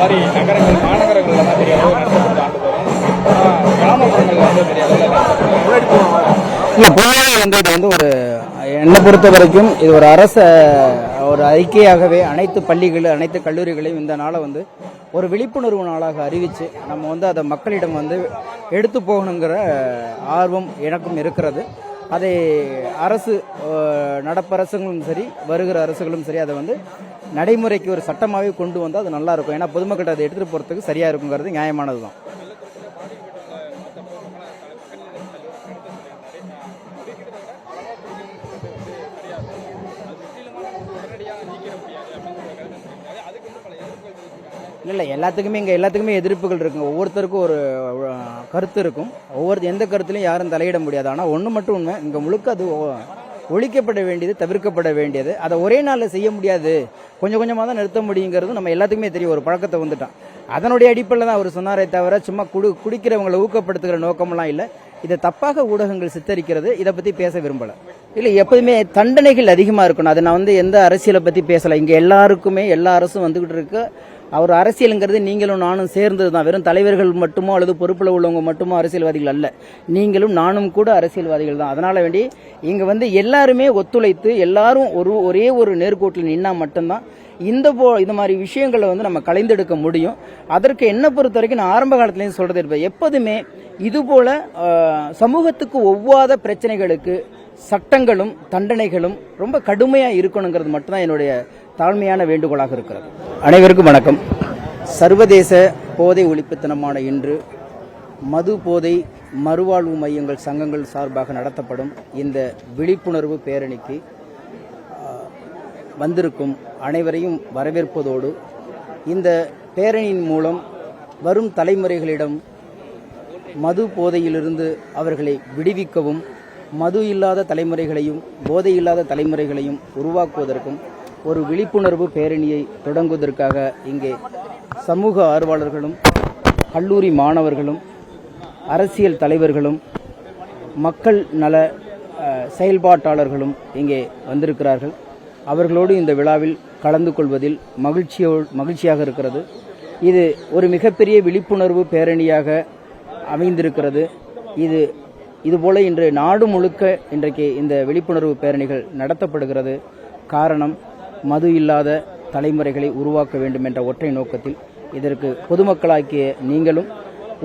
மாதிரி நகரங்கள் மாநகரங்கள்ல தான் பெரிய அளவு நடத்தப்படுது ஆண்டுதோறும். கிராமப்புறங்கள்ல வந்து பெரிய அளவில் வந்து இது வந்து ஒரு என்னை பொறுத்த வரைக்கும் இது ஒரு ஒரு அறிக்கையாகவே அனைத்து பள்ளிகள் அனைத்து கல்லூரிகளையும் இந்த நாளை வந்து ஒரு விழிப்புணர்வு நாளாக அறிவித்து நம்ம வந்து அதை மக்களிடம் வந்து எடுத்து போகணுங்கிற ஆர்வம் எனக்கும் இருக்கிறது. அதை அரசு நடப்பரசுகளும் சரி வருகிற அரசுகளும் சரி அதை வந்து நடைமுறைக்கு ஒரு சட்டமாகவே கொண்டு வந்தால் அது நல்லா இருக்கும். ஏன்னா பொதுமக்கள் அதை எடுத்துகிட்டு போகிறதுக்கு சரியாக இருக்குங்கிறது நியாயமானது தான். இல்லை எல்லாத்துக்குமே எதிர்ப்புகள் இருக்குங்க. ஒவ்வொருத்தருக்கும் ஒரு கருத்து இருக்கும். எந்த கருத்துலையும் யாரும் தலையிட முடியாது. ஆனால் ஒன்று மட்டும் உண்மை, இங்கே முழுக்க அது ஒழிக்கப்பட வேண்டியது, தவிர்க்கப்பட வேண்டியது. அதை ஒரே நாளில் செய்ய முடியாது, கொஞ்சம் கொஞ்சமாக தான் நிறுத்த முடியுங்கிறது நம்ம எல்லாத்துக்குமே தெரியும். ஒரு பழக்கத்தை வந்துட்டான். அதனுடைய அடிப்படையில் தான் அவர் சொன்னாரே தவிர சும்மா குடிக்கிறவங்களை ஊக்கப்படுத்துகிற நோக்கமெல்லாம் இல்லை. இதை தப்பாக ஊடகங்கள் சித்தரிக்கிறது. இதை பற்றி பேச விரும்பலை. இல்லை, எப்போதுமே தண்டனைகள் அதிகமாக இருக்கணும். அதை நான் வந்து எந்த அரசியலை பற்றி பேசலை. இங்கே எல்லாருக்குமே எல்லா அரசும் வந்துக்கிட்டு இருக்கு. அவர் அரசியலுங்கிறது நீங்களும் நானும் சேர்ந்தது தான். வெறும் தலைவர்கள் மட்டுமோ அல்லது பொறுப்பில் உள்ளவங்க மட்டுமோ அரசியல்வாதிகள் அல்ல. நீங்களும் நானும் கூட அரசியல்வாதிகள் தான். அதனால வேண்டி இங்கே வந்து எல்லாருமே ஒத்துழைத்து எல்லாரும் ஒரே ஒரு நேர்கோட்டில் நின்னா மட்டும்தான் இந்த மாதிரி விஷயங்களை வந்து நம்ம கலைந்தெடுக்க முடியும். அதற்கு என்ன பொறுத்த வரைக்கும் நான் ஆரம்ப காலத்துலேயும் சொல்றது இருப்பேன், எப்போதுமே இதுபோல சமூகத்துக்கு ஒவ்வாத பிரச்சனைகளுக்கு சட்டங்களும் தண்டனைகளும் ரொம்ப கடுமையாக இருக்கணுங்கிறது மட்டும்தான் என்னுடைய தாழ்மையான வேண்டுகோளாக இருக்கிறது. அனைவருக்கும் வணக்கம். சர்வதேச போதை ஒழிப்பு தினமான இன்று மது போதை மறுவாழ்வு மையங்கள் சங்கங்கள் சார்பாக நடத்தப்படும் இந்த விழிப்புணர்வு பேரணிக்கு வந்திருக்கும் அனைவரையும் வரவேற்பதோடு இந்த பேரணியின் மூலம் வரும் தலைமுறைகளிடம் மது போதையிலிருந்து அவர்களை விடுவிக்கவும் மது இல்லாத தலைமுறைகளையும் போதை இல்லாத தலைமுறைகளையும் உருவாக்குவதற்கும் ஒரு விழிப்புணர்வு பேரணியை தொடங்குவதற்காக இங்கே சமூக ஆர்வலர்களும் கல்லூரி மாணவர்களும் அரசியல் தலைவர்களும் மக்கள் நல செயல்பாட்டாளர்களும் இங்கே வந்திருக்கிறார்கள். அவர்களோடு இந்த விழாவில் கலந்து கொள்வதில் மகிழ்ச்சியாக இருக்கிறது. இது ஒரு மிகப்பெரிய விழிப்புணர்வு பேரணியாக அமைந்திருக்கிறது. இதுபோல இன்று நாடு முழுக்க இன்றைக்கு இந்த விழிப்புணர்வு பேரணிகள் நடத்தப்படுகிறது. காரணம், மது இல்லாத தலைமுறைகளை உருவாக்க வேண்டும் என்ற ஒற்றை நோக்கத்தில் இதற்கு பொதுமக்களாக்கிய நீங்களும்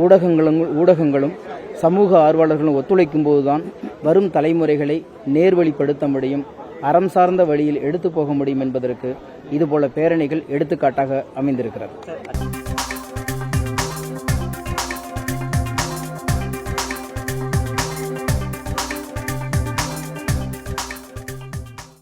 ஊடகங்களும் சமூக ஆர்வலர்களும் ஒத்துழைக்கும் போதுதான் வரும் தலைமுறைகளை நேர்வழிப்படுத்த முடியும், அறம் சார்ந்த வழியில் எடுத்து போக முடியும் என்பதற்கு இதுபோல பேரணிகள் எடுத்துக்காட்டாக அமைந்திருக்கிறது.